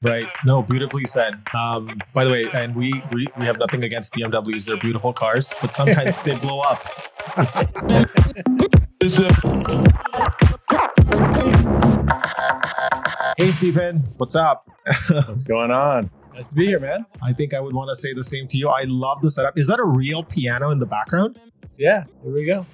Right. No, beautifully said. By the way, and we have nothing against BMWs. They're beautiful cars, but sometimes they blow up. Hey, Stephen, what's up? What's going on? Nice to be here, man. I think I would want to say the same to you. I love the setup. Is that a real piano in the background? Yeah, here we go.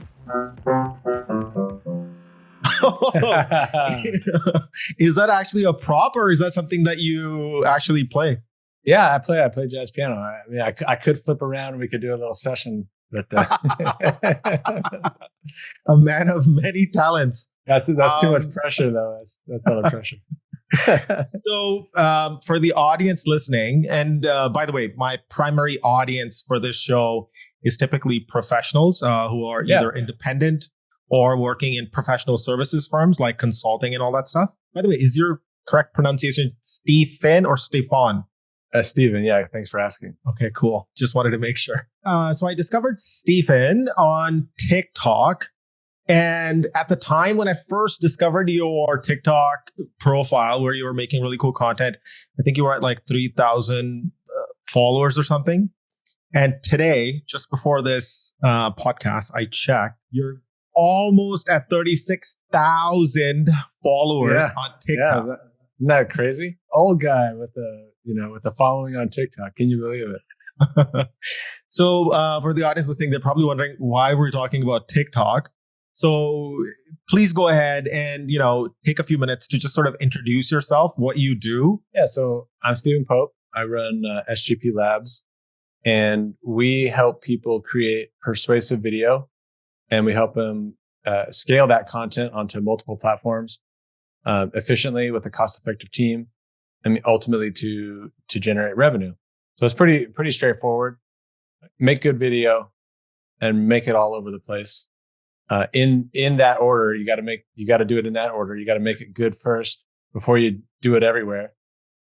Is that actually a prop or is that something that you actually play? Yeah, I play jazz piano. I mean, I could flip around and we could do a little session, but A man of many talents. that's too much pressure, though. That's a lot of pressure. So for the audience listening, and by the way, my primary audience for this show is typically professionals who are either independent or working in professional services firms like consulting and all that stuff. By the way, is your correct pronunciation Stephen or Stefan? Steven, yeah, thanks for asking. Okay, cool. Just wanted to make sure. So I discovered Stephen on TikTok. And at the time when I first discovered your TikTok profile where you were making really cool content, I think you were at like 3,000 followers or something. And today, just before this podcast, I checked, you're almost at 36,000 followers on TikTok. Yeah, isn't that crazy? Old guy with the following on TikTok. Can you believe it? So for the audience listening, they're probably wondering why we're talking about TikTok. So please go ahead and, take a few minutes to just sort of introduce yourself, what you do. Yeah, so I'm Stephen Pope. I run SGP Labs, and we help people create persuasive video, and we help them scale that content onto multiple platforms efficiently with a cost-effective team, and ultimately to generate revenue. So it's pretty straightforward. Make good video and make it all over the place. In that order, you got to do it in that order. You got to make it good first before you do it everywhere.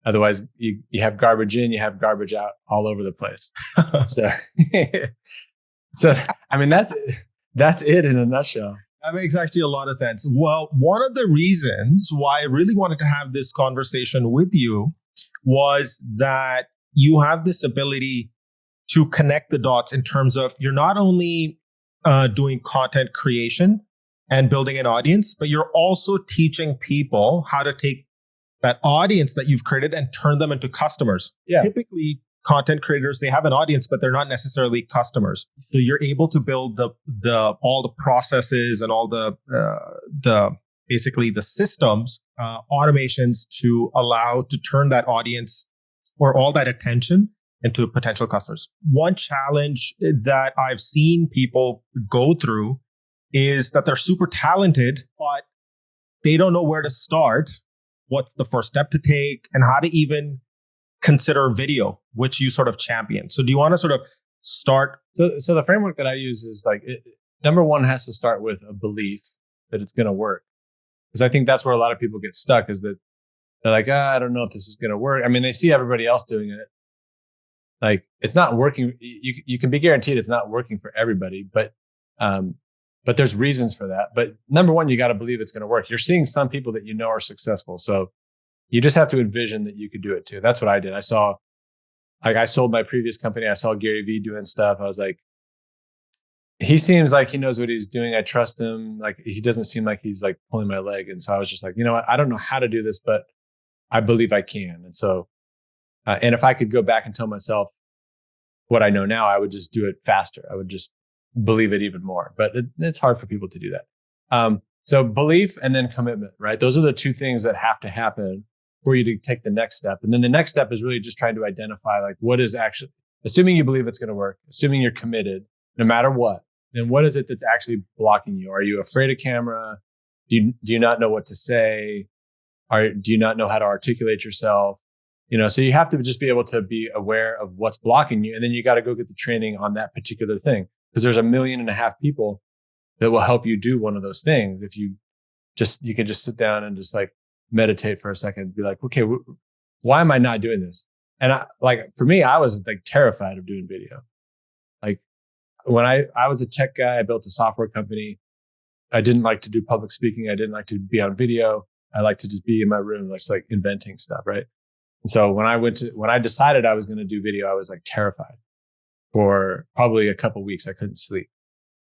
Otherwise, you have garbage in, you have garbage out all over the place. So I mean, that's it in a nutshell. That makes actually a lot of sense. Well, one of the reasons why I really wanted to have this conversation with you was that you have this ability to connect the dots in terms of you're not only doing content creation and building an audience, but you're also teaching people how to take that audience that you've created and turn them into customers. Yeah. Typically, content creators, they have an audience, but they're not necessarily customers. So you're able to build all the processes and all the basically the systems, automations to allow to turn that audience or all that attention into potential customers. One challenge that I've seen people go through is that they're super talented, but they don't know where to start, what's the first step to take, and how to even consider video, which you sort of champion. So do you want to sort of start? So the framework that I use is number one has to start with a belief that it's going to work. Because I think that's where a lot of people get stuck, is that they're like, I don't know if this is going to work. I mean, they see everybody else doing it. Like, it's not working. You can be guaranteed it's not working for everybody, but there's reasons for that. But number one, you got to believe it's going to work. You're seeing some people that you know are successful. So you just have to envision that you could do it too. That's what I did. I sold my previous company. I saw Gary Vee doing stuff. I was like, he seems like he knows what he's doing. I trust him. Like, he doesn't seem like he's like pulling my leg. And so I was just like, you know what? I don't know how to do this, but I believe I can. And so, and if I could go back and tell myself what I know now, I would just do it faster. I would just believe it even more. But it's hard for people to do that. So belief and then commitment, right? Those are the two things that have to happen for you to take the next step. And then the next step is really just trying to identify like what is actually, assuming you believe it's going to work, assuming you're committed, no matter what, then what is it that's actually blocking you? Are you afraid of camera? Do you not know what to say? Do you not know how to articulate yourself? So you have to just be able to be aware of what's blocking you. And then you got to go get the training on that particular thing. Because there's 1.5 million people that will help you do one of those things. If you can just sit down and just like meditate for a second and be like, okay, why am I not doing this? And for me, I was like terrified of doing video. Like when I was a tech guy, I built a software company. I didn't like to do public speaking. I didn't like to be on video. I like to just be in my room, just like inventing stuff, right? And so when I decided I was going to do video, I was like terrified for probably a couple of weeks. I couldn't sleep,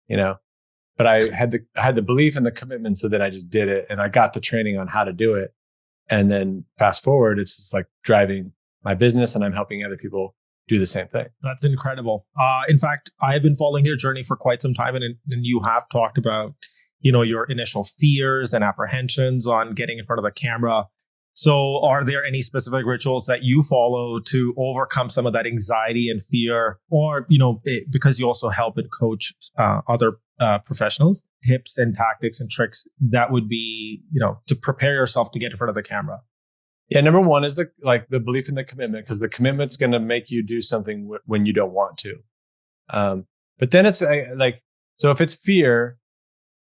but I had the belief and the commitment, so that I just did it, and I got the training on how to do it. And then fast forward, it's just like driving my business, and I'm helping other people do the same thing. That's incredible. In fact, I've been following your journey for quite some time, and you have talked about, your initial fears and apprehensions on getting in front of the camera. So are there any specific rituals that you follow to overcome some of that anxiety and fear? Or, because you also help and coach other professionals, tips and tactics and tricks that would be, to prepare yourself to get in front of the camera? Yeah, number one is the belief in the commitment, because the commitment's going to make you do something when you don't want to. But then it's so if it's fear,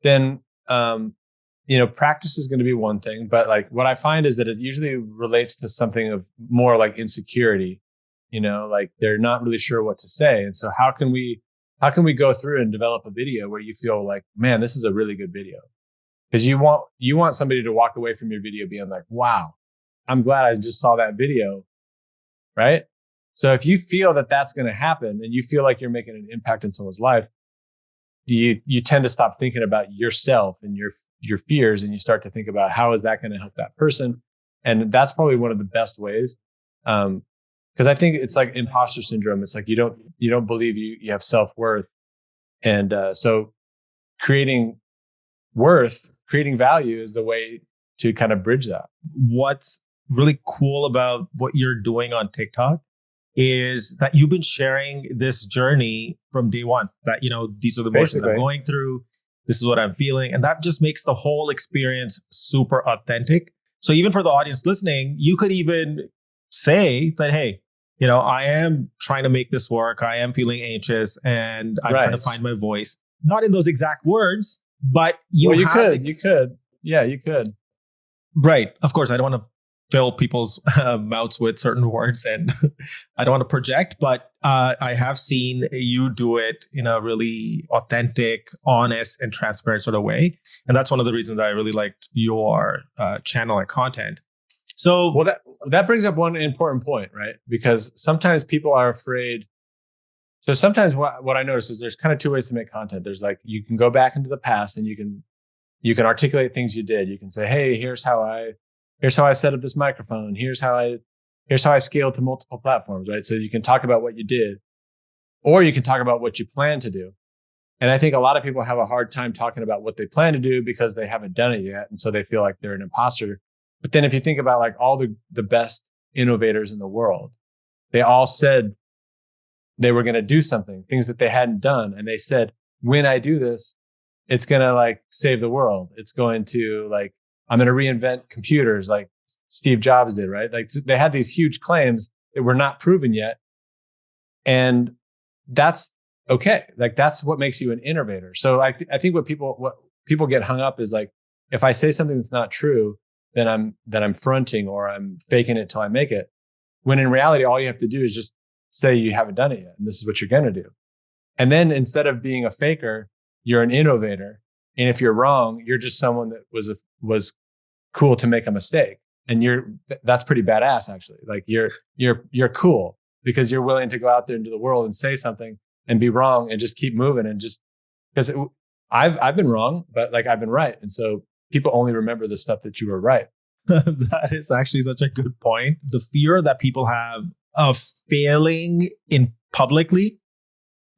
then practice is going to be one thing. But like what I find is that it usually relates to something of more like insecurity. Like they're not really sure what to say, and so how can we go through and develop a video where you feel like, man, this is a really good video? Because you want somebody to walk away from your video being like, wow, I'm glad I just saw that video, right? So if you feel that that's going to happen, and you feel like you're making an impact in someone's life, you tend to stop thinking about yourself and your fears, and you start to think about how is that going to help that person. And that's probably one of the best ways. Because I think it's like imposter syndrome. It's like you don't believe you have self-worth. And so creating value is the way to kind of bridge that. What's really cool about what you're doing on TikTok is that you've been sharing this journey from day one, that, these are the emotions I'm going through. This is what I'm feeling. And that just makes the whole experience super authentic. So even for the audience listening, you could even say that, hey, I am trying to make this work. I am feeling anxious, and I'm trying to find my voice. Not in those exact words, but you could. Yeah, you could. Right. Of course, I don't want to fill people's mouths with certain words, and I don't want to project, but I have seen you do it in a really authentic, honest, and transparent sort of way. And that's one of the reasons I really liked your channel and content. So, well, that brings up one important point, right? Because sometimes people are afraid. So sometimes what I notice is there's kind of two ways to make content. There's like, you can go back into the past and you can articulate things you did. You can say, hey, here's how I set up this microphone. Here's how I scaled to multiple platforms, right? So you can talk about what you did, or you can talk about what you plan to do. And I think a lot of people have a hard time talking about what they plan to do because they haven't done it yet. And so they feel like they're an imposter. But then if you think about like all the best innovators in the world, they all said they were going to do something, things that they hadn't done. And they said, when I do this, it's going to like save the world. It's going to like, I'm going to reinvent computers like Steve Jobs did, right? Like they had these huge claims that were not proven yet. And that's okay. Like that's what makes you an innovator. So I think what people get hung up is like, if I say something that's not true, then I'm fronting or I'm faking it till I make it. When in reality, all you have to do is just say you haven't done it yet, and this is what you're going to do. And then instead of being a faker, you're an innovator. And if you're wrong, you're just someone that was cool to make a mistake. And that's pretty badass, actually. Like you're cool because you're willing to go out there into the world and say something and be wrong and just keep moving, and just because I've been wrong, but like I've been right. And so people only remember the stuff that you were right. That is actually such a good point. The fear that people have of failing in publicly.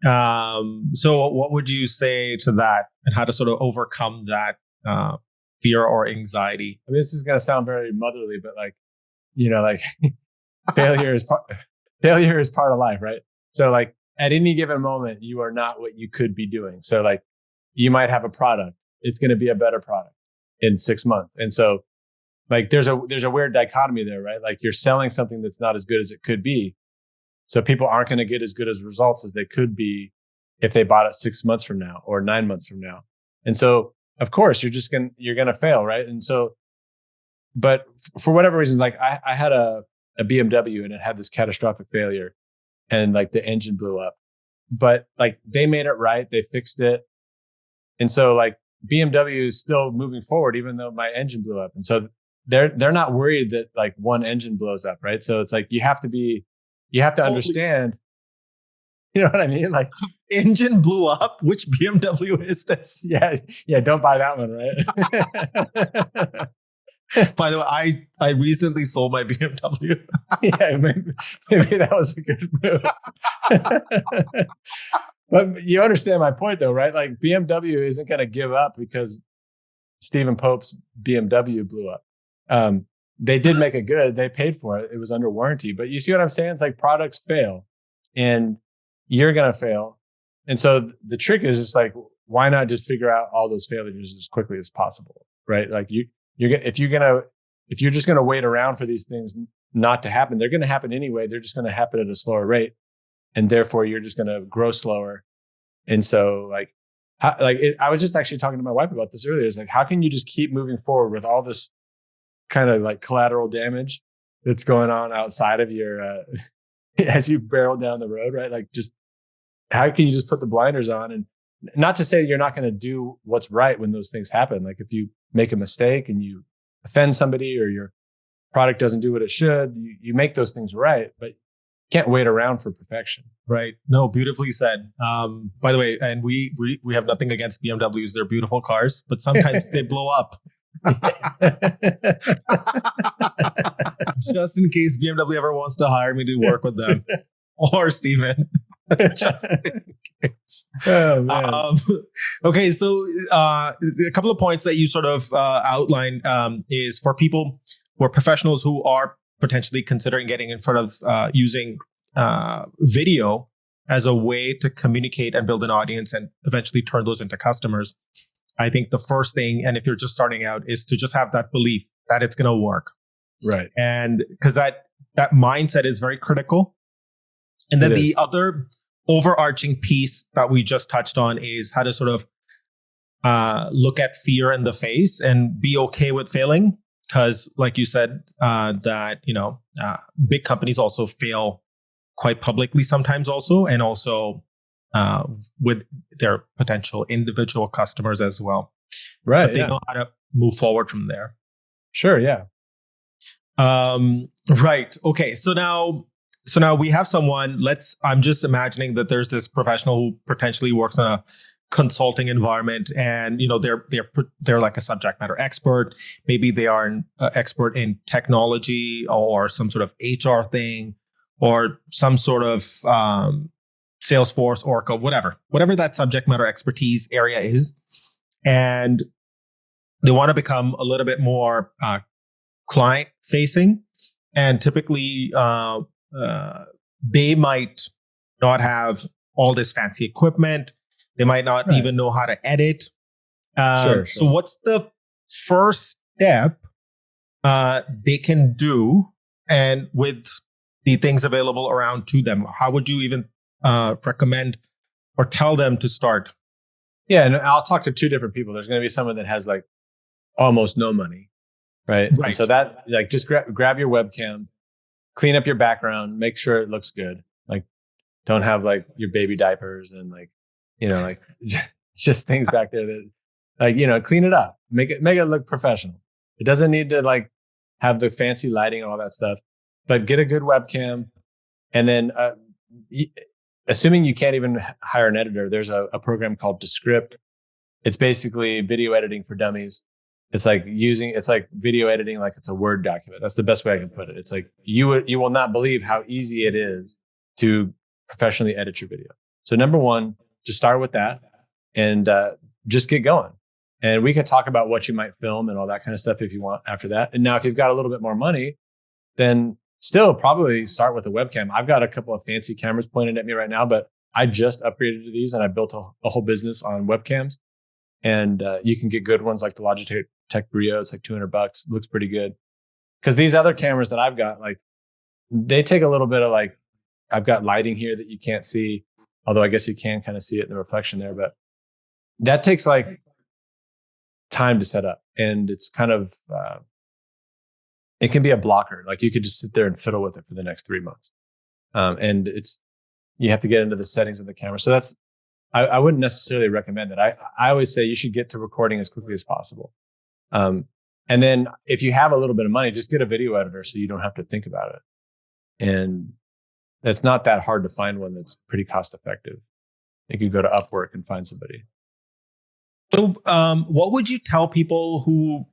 So what would you say to that, and how to sort of overcome that fear or anxiety? I mean, this is going to sound very motherly, but like, like failure is part of life, right? So like at any given moment, you are not what you could be doing. So like you might have a product. It's going to be a better product in 6 months. And so like there's a weird dichotomy there, right? Like you're selling something that's not as good as it could be. So people aren't going to get as good as results as they could be if they bought it 6 months from now or 9 months from now. And so of course you're going to fail, right? And so, but for whatever reason, like I had a BMW and it had this catastrophic failure and like the engine blew up, but like they made it right. They fixed it. And so like BMW is still moving forward, even though my engine blew up. And so they're not worried that like one engine blows up, right? So it's like you have to understand, you know what I mean? Like engine blew up. Which BMW is this? Yeah, don't buy that one, right? By the way, I recently sold my BMW. Yeah, maybe that was a good move. But you understand my point, though, right? Like BMW isn't going to give up because Stephen Pope's BMW blew up. They did make it good. They paid for it. It was under warranty. But you see what I'm saying? It's like products fail, and you're going to fail. And so the trick is just like, why not just figure out all those failures as quickly as possible, right? Like if you're just going to wait around for these things not to happen, they're going to happen anyway. They're just going to happen at a slower rate, and therefore you're just going to grow slower. And so, I was just actually talking to my wife about this earlier. It's like, how can you just keep moving forward with all this kind of like collateral damage that's going on outside of your as you barrel down the road, right? Like, just how can you just put the blinders on? And not to say you're not going to do what's right when those things happen. Like if you make a mistake and you offend somebody or your product doesn't do what it should, you make those things right, but you can't wait around for perfection. Right. No, beautifully said. By the way, and we have nothing against BMWs. They're beautiful cars, but sometimes they blow up. Just in case BMW ever wants to hire me to work with them or Steven. Just in case. Oh, man. Okay, so a couple of points that you sort of outlined is for people who are professionals who are potentially considering getting in front of using video as a way to communicate and build an audience and eventually turn those into customers. I think the first thing, and if you're just starting out, is to just have that belief that it's going to work. Right. And because that mindset is very critical. And then the other overarching piece that we just touched on is how to sort of look at fear in the face and be okay with failing. Because like you said, that, big companies also fail quite publicly sometimes also, and also with their potential individual customers as well. Right. But they know how to move forward from there. Sure. Yeah. Right. Okay. So now we have someone, I'm just imagining that there's this professional who potentially works in a consulting environment, and they're like a subject matter expert. Maybe they are an expert in technology or some sort of HR thing or some sort of Salesforce, Oracle, whatever that subject matter expertise area is. And they want to become a little bit more client facing. And typically, they might not have all this fancy equipment. They might not even know how to edit. Sure. So what's the first step they can do, and with the things available around to them? How would you even recommend or tell them to start? Yeah, and I'll talk to two different people. There's going to be someone that has like almost no money, right? And so that, like, just grab your webcam, clean up your background, make sure it looks good. Like, don't have like your baby diapers and like, like just things back there that, like, clean it up, make it look professional. It doesn't need to like have the fancy lighting and all that stuff, but get a good webcam. And then, assuming you can't even hire an editor, there's a program called Descript. It's basically video editing for dummies. It's like video editing like it's a Word document. That's the best way I can put it. It's like you will not believe how easy it is to professionally edit your video. So number one, just start with that and just get going. And we could talk about what you might film and all that kind of stuff if you want after that. And now if you've got a little bit more money, then still probably start with a webcam. I've got a couple of fancy cameras pointed at me right now, but I just upgraded to these and I built a whole business on webcams. And you can get good ones like the Logitech Brio. It's like $200. Looks pretty good. Because these other cameras that I've got, like, they take a little bit of like, I've got lighting here that you can't see, although I guess you can kind of see it in the reflection there. But that takes like time to set up, and it's kind of it can be a blocker. Like, you could just sit there and fiddle with it for the next 3 months, and you have to get into the settings of the camera. So I wouldn't necessarily recommend that. I always say you should get to recording as quickly as possible. And then if you have a little bit of money, just get a video editor so you don't have to think about it. And it's not that hard to find one that's pretty cost effective. You could go to Upwork and find somebody. So, what would you tell people who,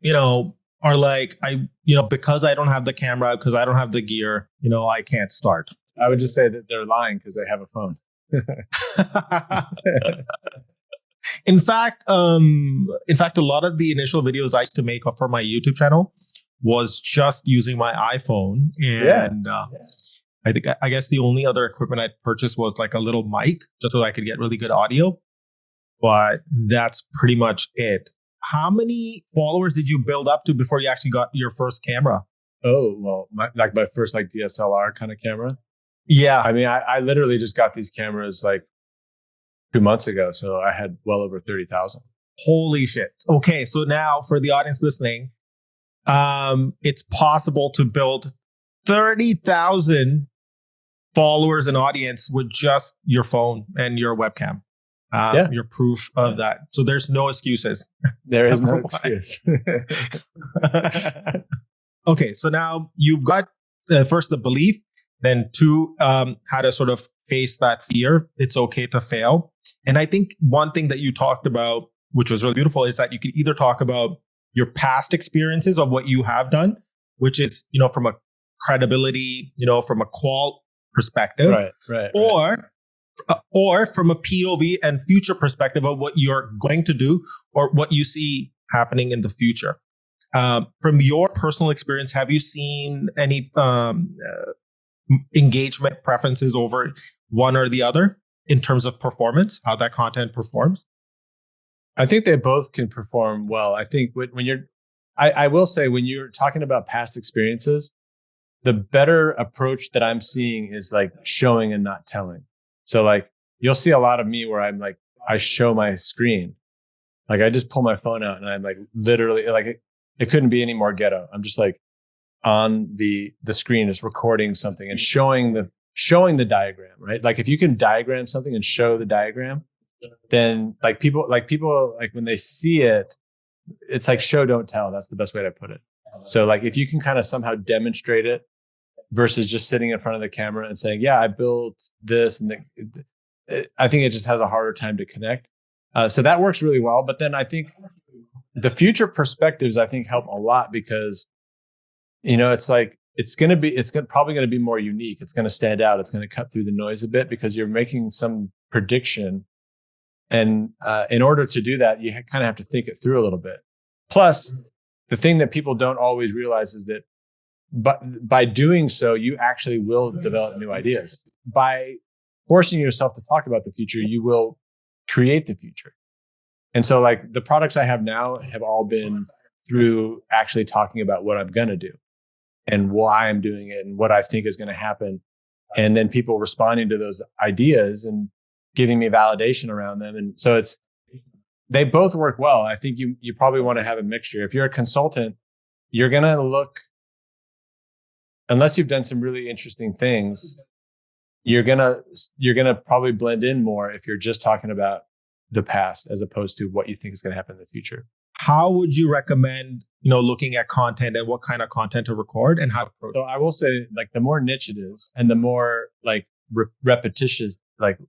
are like, because I don't have the camera, because I don't have the gear, I can't start? I would just say that they're lying because they have a phone. In fact, a lot of the initial videos I used to make for my YouTube channel was just using my iPhone, and I guess the only other equipment I purchased was like a little mic, just so I could get really good audio. But that's pretty much it. How many followers did you build up to before you actually got your first camera? Oh, well, my first like DSLR kind of camera. Yeah. I mean, I literally just got these cameras like 2 months ago. So I had well over 30,000. Holy shit. Okay. So now for the audience listening, it's possible to build 30,000 followers and audience with just your phone and your webcam. Your proof of that. So there's no excuses. There is no excuse. Okay. So now you've got first the belief, then two, how to sort of face that fear. It's okay to fail. And I think one thing that you talked about, which was really beautiful, is that you could either talk about your past experiences of what you have done, which is, from a credibility, from a qual perspective, right. Or from a POV and future perspective of what you're going to do or what you see happening in the future. From your personal experience, have you seen any engagement preferences over one or the other in terms of performance, how that content performs? I think they both can perform well. I think I will say when you're talking about past experiences, the better approach that I'm seeing is like showing and not telling. So like you'll see a lot of me where I'm like, I show my screen. Like I just pull my phone out and I'm like literally like it couldn't be any more ghetto. I'm just like on the screen just recording something and showing the diagram, right? Like if you can diagram something and show the diagram, then people when they see it, it's like show, don't tell. That's the best way to put it. So like if you can kind of somehow demonstrate it versus just sitting in front of the camera and saying, yeah, I built this. And I think it just has a harder time to connect. So that works really well. But then I think the future perspectives, I think help a lot because, it's like, it's probably going to be more unique. It's going to stand out. It's going to cut through the noise a bit because you're making some prediction. And in order to do that, you kind of have to think it through a little bit. Plus, the thing that people don't always realize is that by doing so, you actually will develop new ideas. By forcing yourself to talk about the future, you will create the future. And so like the products I have now have all been through actually talking about what I'm going to do and why I'm doing it and what I think is going to happen. And then people responding to those ideas and giving me validation around them. And so they both work well. I think you probably want to have a mixture. If you're a consultant, you're going to look, unless you've done some really interesting things, you're going to probably blend in more if you're just talking about the past as opposed to what you think is going to happen in the future. How would you recommend, looking at content and what kind of content to record and how to approach? So I will say like the more niche it is and the more like repetitious, like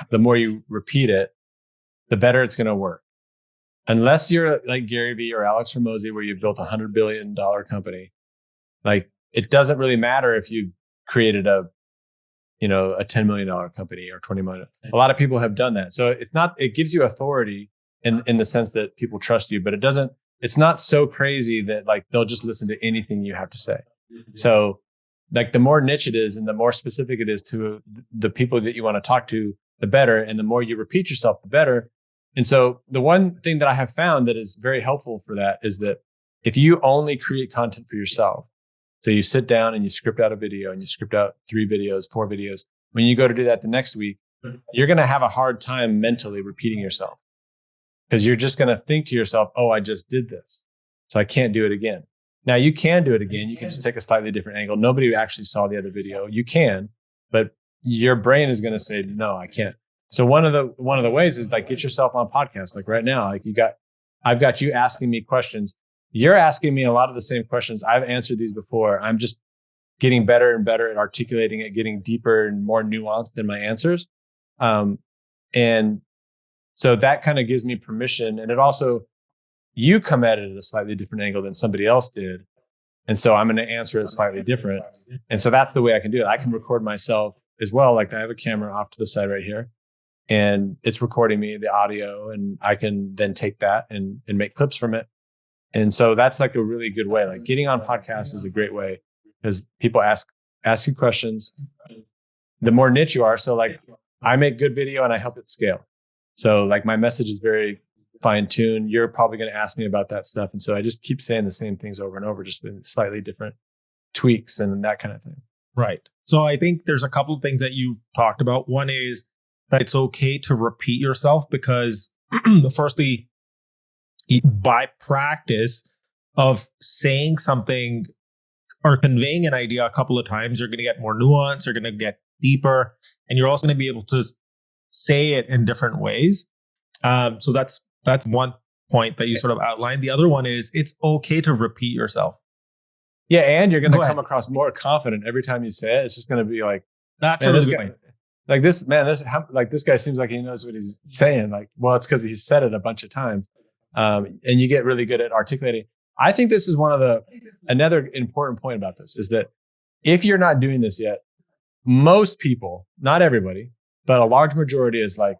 the more you repeat it, the better it's going to work. Unless you're like Gary Vee or Alex Hormozi, where you've built $100 billion company, like it doesn't really matter if you created a $10 million company or 20 million. A lot of people have done that. So it gives you authority in the sense that people trust you, but it's not so crazy that like they'll just listen to anything you have to say. So like the more niche it is and the more specific it is to the people that you want to talk to, the better. And the more you repeat yourself, the better. And so the one thing that I have found that is very helpful for that is that if you only create content for yourself, so you sit down and you script out a video and you script out 3 videos, 4 videos, when you go to do that the next week, you're going to have a hard time mentally repeating yourself because you're just going to think to yourself, oh, I just did this, so I can't do it again. Now you can do it again. You can just take a slightly different angle. Nobody actually saw the other video. You can, but your brain is going to say, no, I can't. So one of the ways is like get yourself on podcasts. Like right now, like I've got you asking me questions. you're asking me a lot of the same questions. I've answered these before. I'm just getting better and better at articulating it, getting deeper and more nuanced in my answers. And so that kind of gives me permission. And it also, you come at it at a slightly different angle than somebody else did. And so I'm going to answer it slightly different. And so that's the way I can do it. I can record myself as well. Like I have a camera off to the side right here, and it's recording me, the audio, and I can then take that and make clips from it. And so that's like a really good way. Like getting on podcasts is a great way because people ask you questions. The more niche you are. So like I make good video and I help it scale. So like my message is very fine tuned. You're probably going to ask me about that stuff. And so I just keep saying the same things over and over, just in slightly different tweaks and that kind of thing. Right. So I think there's a couple of things that you've talked about. One is that it's okay to repeat yourself because firstly, by practice of saying something or conveying an idea a couple of times, you're going to get more nuance, you're going to get deeper, and you're also going to be able to say it in different ways. So that's one point that you sort of outlined. The other one is it's okay to repeat yourself. Yeah, and you're going to come across more confident every time you say it. It's just going to be like, that's what guy, like this man. This guy seems like he knows what he's saying. Like, well, it's because he's said it a bunch of times, and you get really good at articulating. I think this is another important point about this is that if you're not doing this yet, most people, not everybody, but a large majority is like,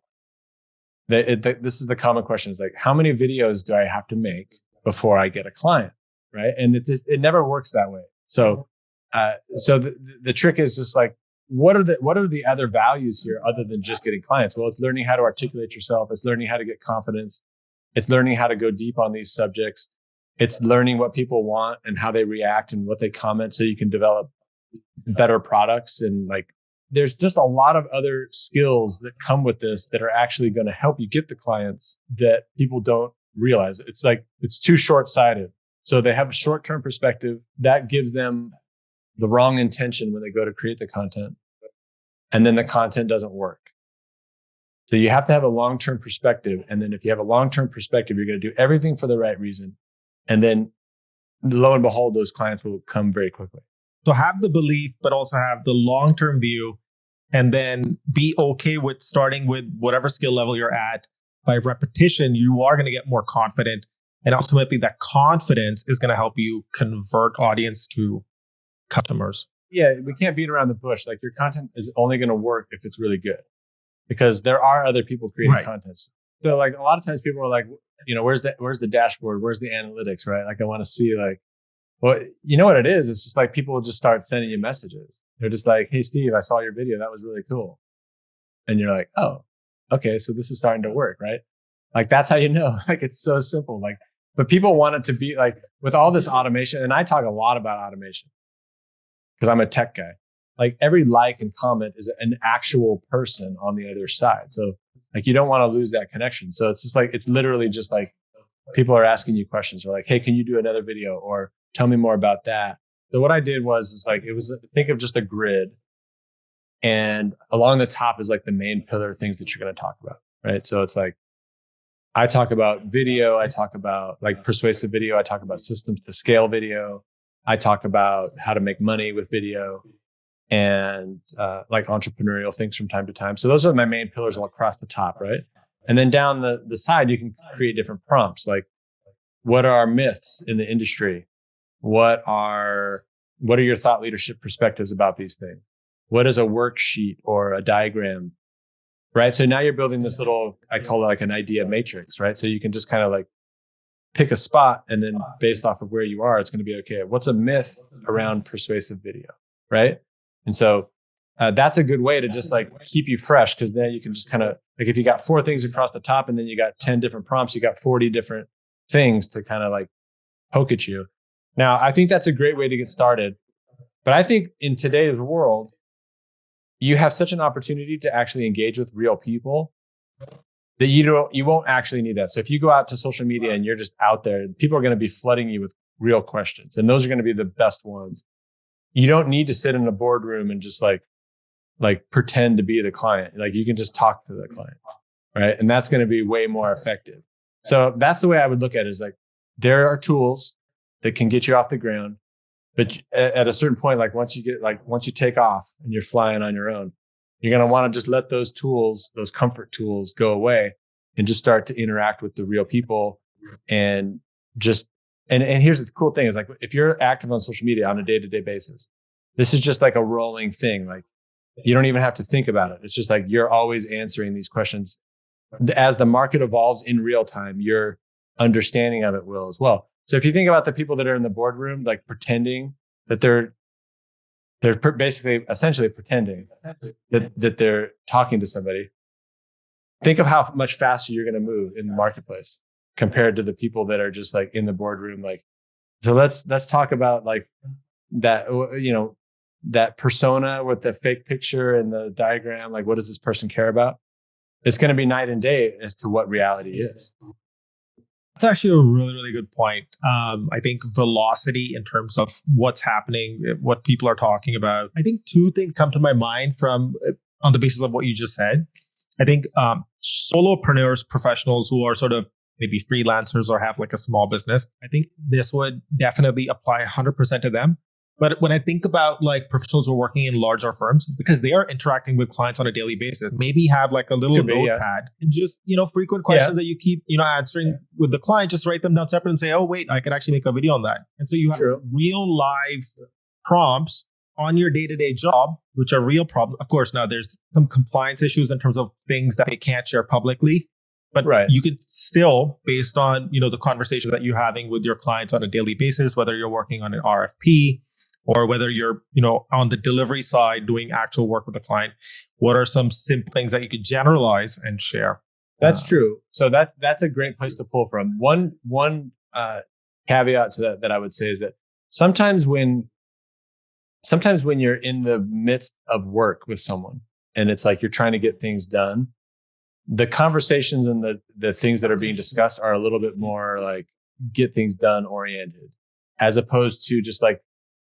this is the common question is like, how many videos do I have to make before I get a client? Right. And it never works that way. So the trick is just like, what are the other values here other than just getting clients? Well, it's learning how to articulate yourself. It's learning how to get confidence. It's learning how to go deep on these subjects. It's learning what people want and how they react and what they comment so you can develop better products. And like, there's just a lot of other skills that come with this that are actually going to help you get the clients that people don't realize. It's like, it's too short-sighted. So they have a short-term perspective that gives them the wrong intention when they go to create the content. And then the content doesn't work. So you have to have a long-term perspective. And then if you have a long-term perspective, you're going to do everything for the right reason. And then lo and behold, those clients will come very quickly. So have the belief, but also have the long-term view, and then be okay with starting with whatever skill level you're at. By repetition, you are going to get more confident. And ultimately, that confidence is going to help you convert audience to customers. Yeah, we can't beat around the bush. Like your content is only going to work if it's really good, because there are other people creating content. So like a lot of times people are like, where's the dashboard? Where's the analytics? Right? Like I want to see like, well, you know what it is? It's just like people will just start sending you messages. They're just like, hey, Steve, I saw your video. That was really cool. And you're like, oh, okay. So this is starting to work, right? Like that's how you know. Like it's so simple. Like, but people want it to be like with all this automation. And I talk a lot about automation because I'm a tech guy. Like every like and comment is an actual person on the other side. So like you don't want to lose that connection. So it's just like, it's literally just like people are asking you questions or like, hey, can you do another video or tell me more about that? So what I did was think of just a grid, and along the top is like the main pillar things that you're going to talk about. Right. So it's like, I talk about video. I talk about like persuasive video. I talk about systems to scale video. I talk about how to make money with video and like entrepreneurial things from time to time. So those are my main pillars all across the top, right? And then down the side, you can create different prompts. Like, what are myths in the industry? What are your thought leadership perspectives about these things? What is a worksheet or a diagram? Right. So now you're building this little, I call it like an idea matrix, right? So you can just kind of like pick a spot, and then based off of where you are, it's going to be, okay, what's a myth around persuasive video? Right. And so that's a good way to just like keep you fresh, because then you can just kind of like, if you got 4 things across the top and then you got 10 different prompts, you got 40 different things to kind of like poke at you. Now, I think that's a great way to get started. But I think in today's world, you have such an opportunity to actually engage with real people that you won't actually need that. So if you go out to social media and you're just out there, people are going to be flooding you with real questions, and those are going to be the best ones. You don't need to sit in a boardroom and just like pretend to be the client. Like you can just talk to the client, right? And that's going to be way more effective. So that's the way I would look at it, is like, there are tools that can get you off the ground. But at a certain point, like once you take off and you're flying on your own, you're going to want to just let those tools, those comfort tools go away and just start to interact with the real people. And just, and here's the cool thing is like, if you're active on social media on a day-to-day basis, this is just like a rolling thing. Like you don't even have to think about it. It's just like, you're always answering these questions. As the market evolves in real time, your understanding of it will as well. So if you think about the people that are in the boardroom, like pretending that they're basically essentially pretending that they're talking to somebody. Think of how much faster you're going to move in the marketplace compared to the people that are just like in the boardroom. Like, so let's talk about like that, that persona with the fake picture and the diagram. Like, what does this person care about? It's going to be night and day as to what reality is. That's actually a really, really good point. I think velocity in terms of what's happening, what people are talking about. I think two things come to my mind on the basis of what you just said. I think solopreneurs, professionals who are sort of maybe freelancers or have like a small business, I think this would definitely apply 100% to them. But when I think about like professionals who are working in larger firms, because they are interacting with clients on a daily basis, maybe have like a little notepad and just, frequent questions that you keep, answering with the client, just write them down separate and say, oh, wait, I could actually make a video on that. And so you have real live prompts on your day-to-day job, which are real problems. Of course, now there's some compliance issues in terms of things that they can't share publicly. But you can still, based on, the conversations that you're having with your clients on a daily basis, whether you're working on an RFP or whether you're, on the delivery side doing actual work with the client, what are some simple things that you could generalize and share? That's true. So that's a great place to pull from. One caveat to that I would say is that sometimes when you're in the midst of work with someone and it's like you're trying to get things done, the conversations and the things that are being discussed are a little bit more like get things done oriented, as opposed to just like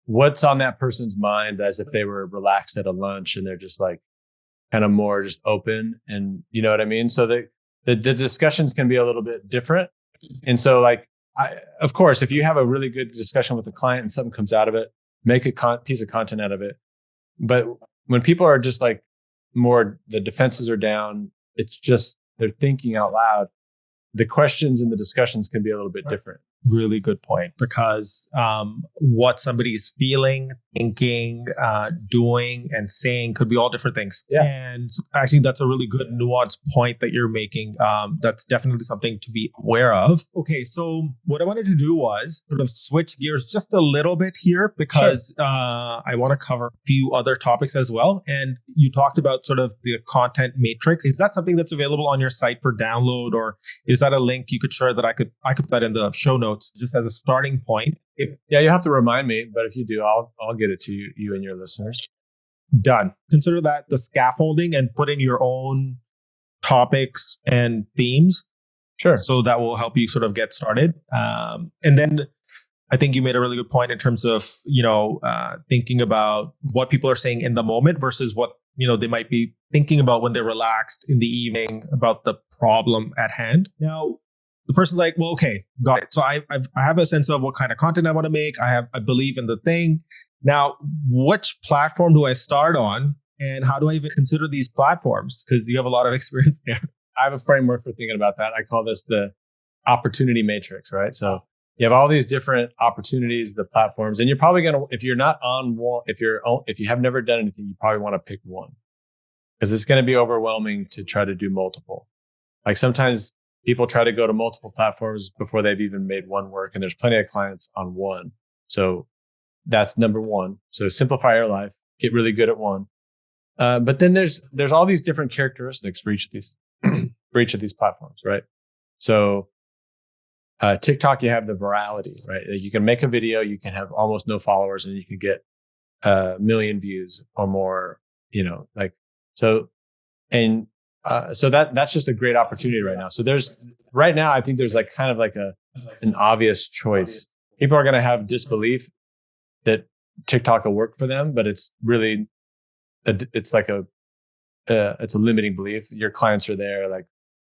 what's on that person's mind as if they were relaxed at a lunch and they're just like kind of more just open, and you know what I mean? So the discussions can be a little bit different. And so like, of course, if you have a really good discussion with a client and something comes out of it, make a piece of content out of it. But when people are just like more, the defenses are down, it's just, they're thinking out loud. The questions and the discussions can be a little bit different. Really good point, because what somebody's feeling, thinking, doing, and saying could be all different things. Yeah. And actually, that's a really good nuanced point that you're making. That's definitely something to be aware of. Okay, so what I wanted to do was sort of switch gears just a little bit here, because I want to cover a few other topics as well. And you talked about sort of the content matrix. Is that something that's available on your site for download, or is that a link you could share that I could put that in the show notes just as a starting point? Yeah, you have to remind me, but if you do, I'll get it to you and your listeners. Done. Consider that the scaffolding and put in your own topics and themes. Sure. So that will help you sort of get started. And then I think you made a really good point in terms of, thinking about what people are saying in the moment versus what, they might be thinking about when they're relaxed in the evening about the problem at hand. Now, the person's like, well, okay, got it. So I have a sense of what kind of content I want to make. I believe in the thing. Now, which platform do I start on? And how do I even consider these platforms? Because you have a lot of experience there. I have a framework for thinking about that. I call this the opportunity matrix, right? So you have all these different opportunities, the platforms, and you're probably going to, if you're not on one, if you have never done anything, you probably want to pick one, because it's going to be overwhelming to try to do multiple. Like sometimes people try to go to multiple platforms before they've even made one work, and there's plenty of clients on one. So that's number one. So simplify your life, get really good at one. But then there's all these different characteristics for each of these for each of these platforms, right? So TikTok, you have the virality, right? You can make a video, you can have almost no followers, and you can get 1 million views or more. So that's just a great opportunity right now. So right now, I think there's like kind of like an obvious choice. People are going to have disbelief that TikTok will work for them, but it's really, it's a limiting belief. Your clients are there. Like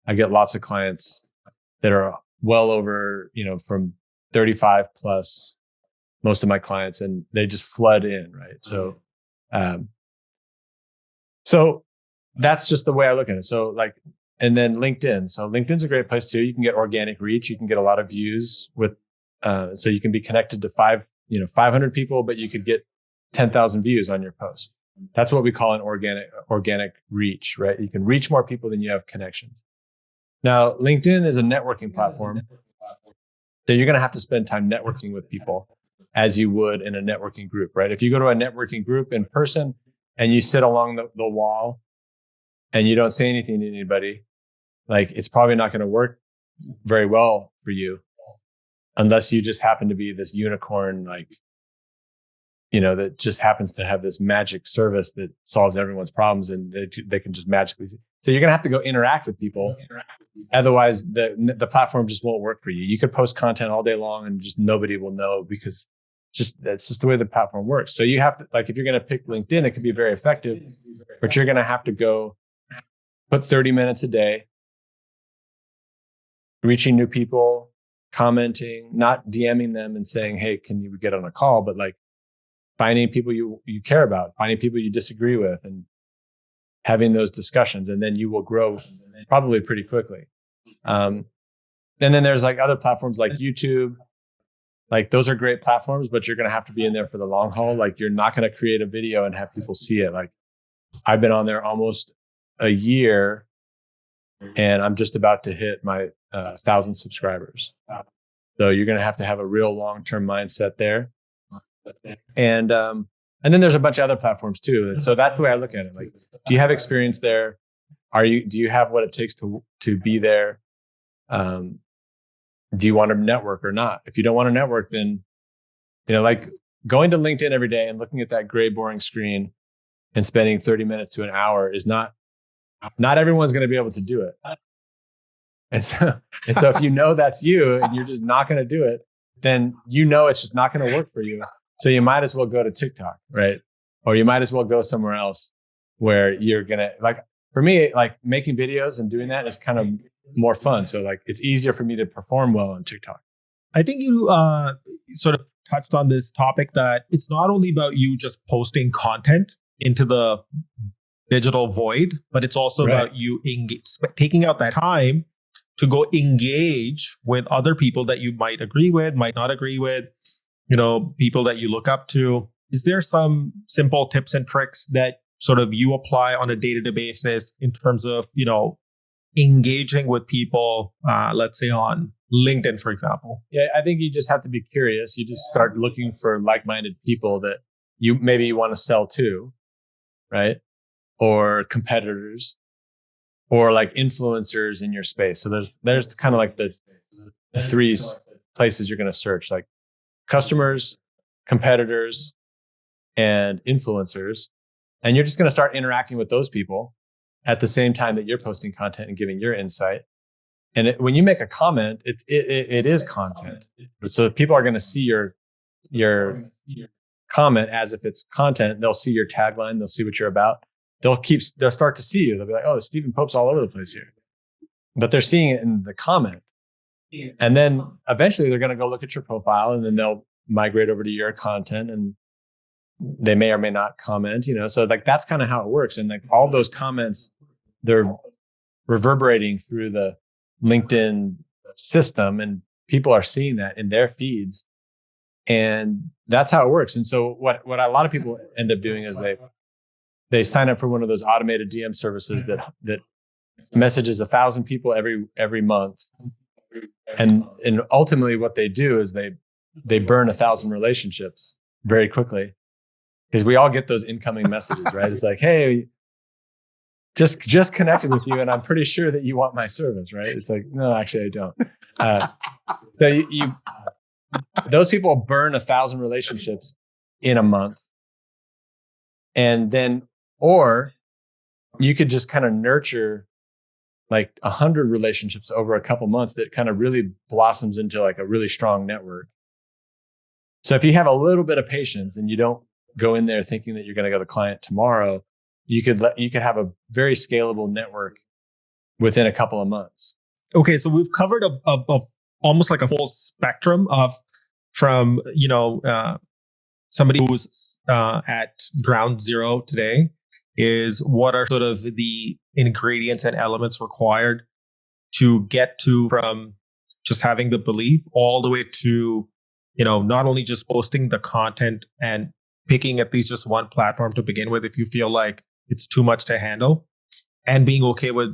I get lots of clients that are well over, from 35 plus, most of my clients, and they just flood in, right? So, so that's just the way I look at it. So like, and then LinkedIn. So LinkedIn's a great place too. You can get organic reach. You can get a lot of views with, so you can be connected to 500 people, but you could get 10,000 views on your post. That's what we call an organic reach, right? You can reach more people than you have connections. Now, LinkedIn is a networking platform that you're going to have to spend time networking with people as you would in a networking group, right? If you go to a networking group in person and you sit along the wall and you don't say anything to anybody, like it's probably not going to work very well for you unless you just happen to be this unicorn, like, that just happens to have this magic service that solves everyone's problems and they can just magically. So you're going to have to go interact with people. Otherwise, the platform just won't work for you. You could post content all day long and just nobody will know because that's just the way the platform works. So you have to, like, if you're going to pick LinkedIn, it could be very effective, but you're going to have to go put 30 minutes a day, reaching new people, commenting, not DMing them and saying, hey, can you get on a call? But like finding people you care about, finding people you disagree with and having those discussions. And then you will grow probably pretty quickly. And then there's like other platforms like YouTube. Like those are great platforms, but you're going to have to be in there for the long haul. Like you're not going to create a video and have people see it. Like I've been on there almost a year and I'm just about to hit my 1,000 subscribers. So you're going to have a real long-term mindset there. And then there's a bunch of other platforms too. And so that's the way I look at it. Like, do you have experience there? Do you have what it takes to be there? Do you want to network or not? If you don't want to network, then, like going to LinkedIn every day and looking at that gray, boring screen and spending 30 minutes to an hour is not everyone's going to be able to do it. And so if you know that's you and you're just not going to do it, then it's just not going to work for you. So you might as well go to TikTok, right? Or you might as well go somewhere else where you're going to, like, for me, like making videos and doing that is kind of more fun. So like it's easier for me to perform well on TikTok. I think you sort of touched on this topic that it's not only about you just posting content into the digital void, but it's also about you taking out that time to go engage with other people that you might agree with, might not agree with, people that you look up to. Is there some simple tips and tricks that sort of you apply on a day-to-day basis in terms of, engaging with people, let's say on LinkedIn, for example? Yeah, I think you just have to be curious. You just start looking for like-minded people that you want to sell to, right? Or competitors, or like influencers in your space. So there's kind of like the three places you're going to search, like customers, competitors, and influencers. And you're just going to start interacting with those people at the same time that you're posting content and giving your insight. And when you make a comment, it is content. So people are going to see your comment as if it's content. They'll see your tagline. They'll see what you're about. They'll start to see you. They'll be like, oh, Stephen Pope's all over the place here. But they're seeing it in the comment. And then eventually they're going to go look at your profile and then they'll migrate over to your content and they may or may not comment, so like that's kind of how it works. And like all those comments, they're reverberating through the LinkedIn system and people are seeing that in their feeds. And that's how it works. And so what a lot of people end up doing is they sign up for one of those automated DM services that messages 1,000 people every month. And ultimately what they do is they burn 1,000 relationships very quickly. Because we all get those incoming messages, right? It's like, hey, just connected with you, and I'm pretty sure that you want my service, right? It's like, no, actually, I don't. So you those people burn 1,000 relationships in a month, and then, or you could just kind of nurture like 100 relationships over a couple months that kind of really blossoms into like a really strong network. So if you have a little bit of patience and you don't go in there thinking that you're going to go to client tomorrow, you could have a very scalable network within a couple of months. Okay, so we've covered almost like a full spectrum of from, somebody who's at ground zero today is what are sort of the ingredients and elements required to get to from just having the belief all the way to, not only just posting the content and picking at least just one platform to begin with if you feel like it's too much to handle, and being okay with,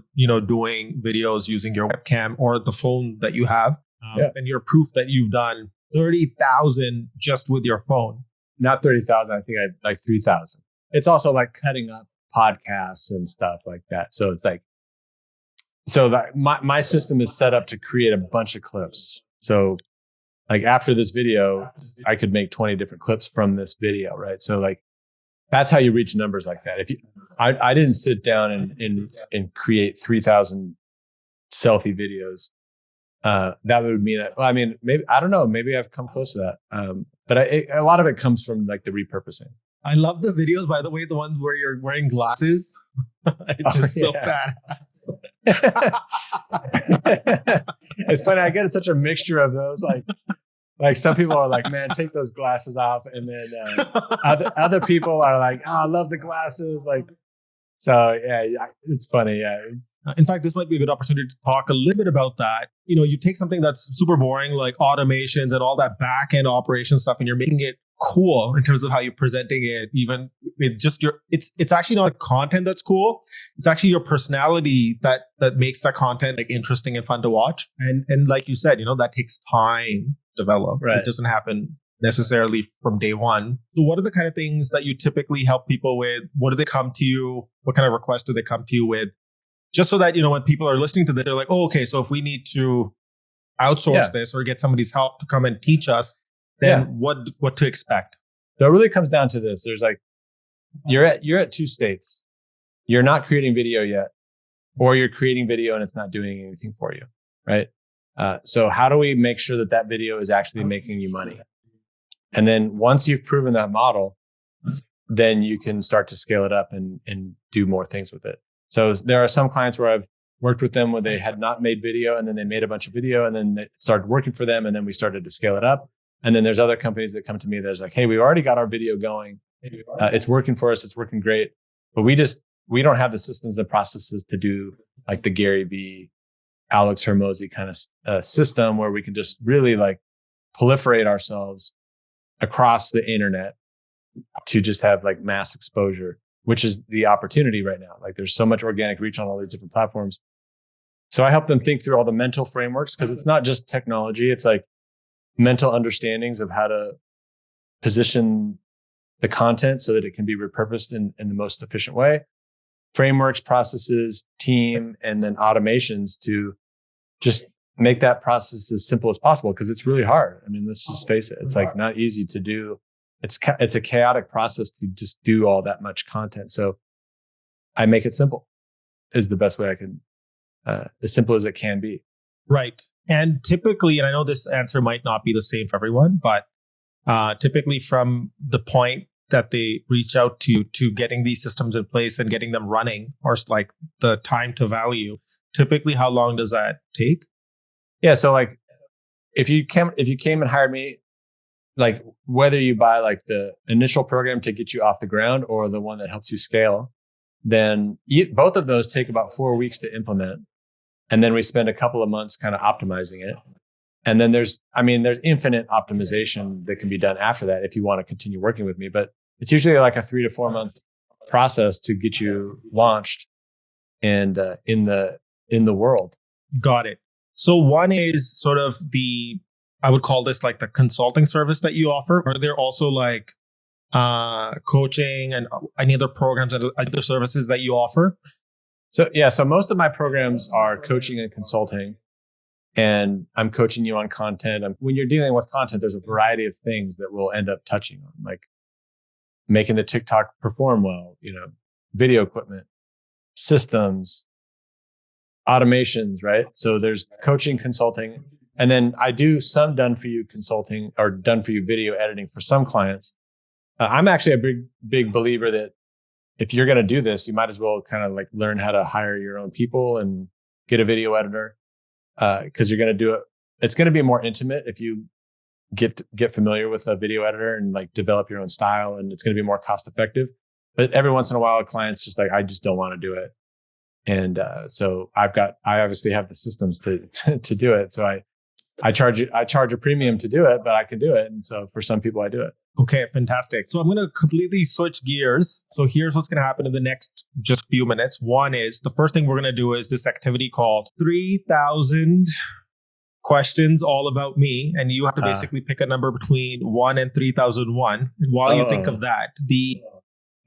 doing videos using your webcam or the phone that you have. And your proof that you've done 30,000 just with your phone. Not 30,000. I think I like 3,000. It's also like cutting up podcasts and stuff like that. So it's like, my system is set up to create a bunch of clips. So like after this video, I could make 20 different clips from this video, right? So like, that's how you reach numbers like that. I didn't sit down and create 3,000 selfie videos. That would mean that, maybe, I don't know, maybe I've come close to that. But a lot of it comes from like the repurposing. I love the videos, by the way, the ones where you're wearing glasses. It's just so badass. It's funny. I get such a mixture of those. Like some people are like, man, take those glasses off. And then other people are like, oh, I love the glasses. Like, so yeah, it's funny. Yeah. In fact, this might be a good opportunity to talk a little bit about that. You take something that's super boring, like automations and all that back end operation stuff, and you're making it cool in terms of how you're presenting it. Even with just it's actually not the content that's cool. It's actually your personality that makes that content like interesting and fun to watch. And like you said, that takes time to develop. Right. It doesn't happen necessarily from day one. So what are the kind of things that you typically help people with? What do they come to you? What kind of requests do they come to you with? Just so that, when people are listening to this, they're like, oh, okay, so if we need to outsource this or get somebody's help to come and teach us, then what to expect? So it really comes down to this. There's like, you're at two states. You're not creating video yet, or you're creating video and it's not doing anything for you, right? So how do we make sure that video is actually making you money? And then once you've proven that model, then you can start to scale it up and do more things with it. So there are some clients where I've worked with them where they had not made video, and then they made a bunch of video, and then it started working for them, and then we started to scale it up. And then there's other companies that come to me that's like, hey, we already got our video going. It's working for us. It's working great. But we don't have the systems and processes to do like the Gary V, Alex Hermosi kind of system where we can just really like proliferate ourselves across the internet to just have like mass exposure, which is the opportunity right now. Like there's so much organic reach on all these different platforms. So I help them think through all the mental frameworks, because it's not just technology. It's like mental understandings of how to position the content so that it can be repurposed in the most efficient way. Frameworks, processes, team, and then automations to just make that process as simple as possible, because it's really hard. I mean, let's just face it. It's like not easy to do. It's a chaotic process to just do all that much content. So I make it simple is the best way I can, as simple as it can be. Right. And typically, and I know this answer might not be the same for everyone, but typically from the point that they reach out to getting these systems in place and getting them running, or like the time to value, typically how long does that take? Yeah. So like if you came and hired me, like whether you buy like the initial program to get you off the ground or the one that helps you scale, then both of those take about 4 weeks to implement. And then we spend a couple of months kind of optimizing it. And then there's infinite optimization that can be done after that if you want to continue working with me. But it's usually like a 3 to 4 month process to get you launched and in the world. Got it. So one is sort of I would call this like the consulting service that you offer. Are there also like coaching and any other programs and other services that you offer? So yeah, so most of my programs are coaching and consulting, and I'm coaching you on content. When you're dealing with content, there's a variety of things that we'll end up touching on, like making the TikTok perform well, video equipment, systems, automations, right? So there's coaching, consulting, and then I do some done for you consulting or done for you video editing for some clients. I'm actually a big believer that if you're going to do this, you might as well kind of like learn how to hire your own people and get a video editor, because you're going to do it it's going to be more intimate if you get familiar with a video editor and like develop your own style, and it's going to be more cost effective. But every once in a while, a client's just like, I just don't want to do it. And so I obviously have the systems to do it. So I charge a premium to do it, but I can do it. And so for some people, I do it. Okay, fantastic. So I'm going to completely switch gears. So here's what's going to happen in the next just few minutes. One is the first thing we're going to do is this activity called 3,000 questions all about me. And you have to basically pick a number between 1 and 3001. And while you think of that,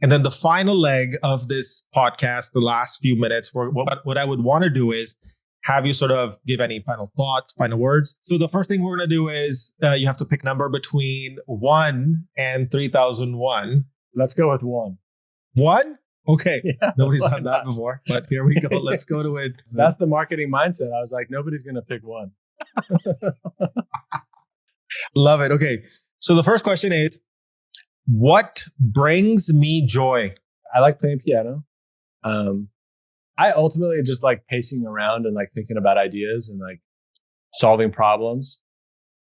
and then the final leg of this podcast, the last few minutes, what I would want to do is have you sort of give any final thoughts, final words. So the first thing we're going to do is you have to pick a number between 1 and 3001. Let's go with 1. 1? Okay. Yeah, nobody's done that before, but here we go. Let's go to it. That's the marketing mindset. I was like, nobody's going to pick 1. Love it. Okay. So the first question is, what brings me joy? I like playing piano. I ultimately just like pacing around and like thinking about ideas and like solving problems.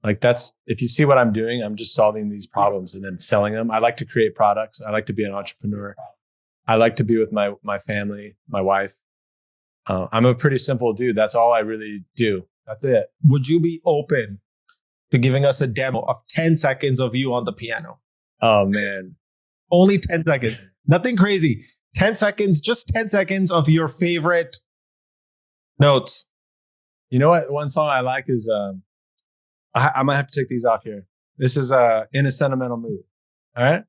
Like if you see what I'm doing, I'm just solving these problems and then selling them. I like to create products. I like to be an entrepreneur. I like to be with my family, my wife. I'm a pretty simple dude. That's all I really do. That's it. Would you be open to giving us a demo of 10 seconds of you on the piano? Oh, man. Only 10 seconds. Nothing crazy. 10 seconds, just 10 seconds of your favorite notes. You know what? One song I like is, I might have to take these off here. This is In a Sentimental Mood. All right?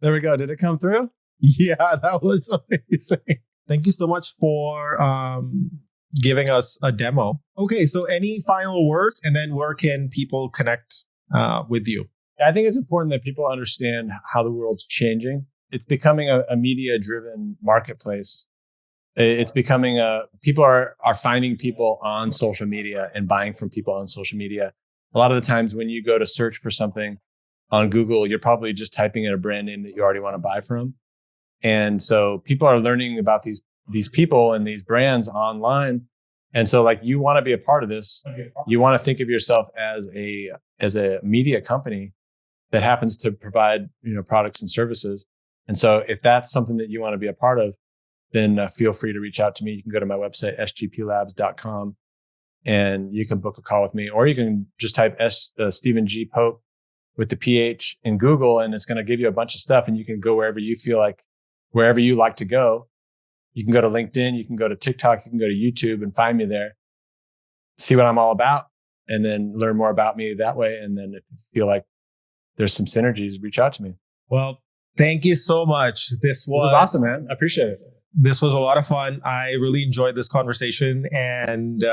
There we go. Did it come through? Yeah, that was amazing. Thank you so much for giving us a demo. Okay, so any final words, and then where can people connect with you? I think it's important that people understand how the world's changing. It's becoming a media-driven marketplace. It's becoming people are finding people on social media and buying from people on social media. A lot of the times when you go to search for something on Google, you're probably just typing in a brand name that you already want to buy from. And so people are learning about these people and these brands online. And so like you want to be a part of this. You want to think of yourself as a media company that happens to provide, products and services. And so if that's something that you want to be a part of, then feel free to reach out to me. You can go to my website, sgplabs.com, and you can book a call with me, or you can just type Stephen G. Pope with the PH in Google, and it's going to give you a bunch of stuff, and you can go wherever you feel like, wherever you like to go. You can go to LinkedIn, you can go to TikTok, you can go to YouTube and find me there, see what I'm all about, and then learn more about me that way. And then if you feel like there's some synergies, reach out to me. Well, thank you so much. This was awesome, man. I appreciate it. This was a lot of fun. I really enjoyed this conversation, and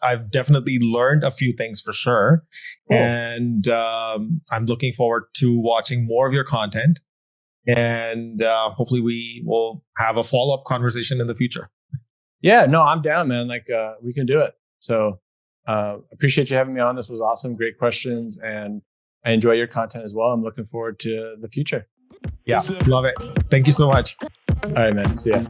I've definitely learned a few things for sure. Cool. And I'm looking forward to watching more of your content, and hopefully we will have a follow-up conversation in the future. Yeah, no, I'm down, man. Like we can do it. So appreciate you having me on. This was awesome. Great questions, and I enjoy your content as well. I'm looking forward to the future. Yeah, love it. Thank you so much. All right, man. See ya.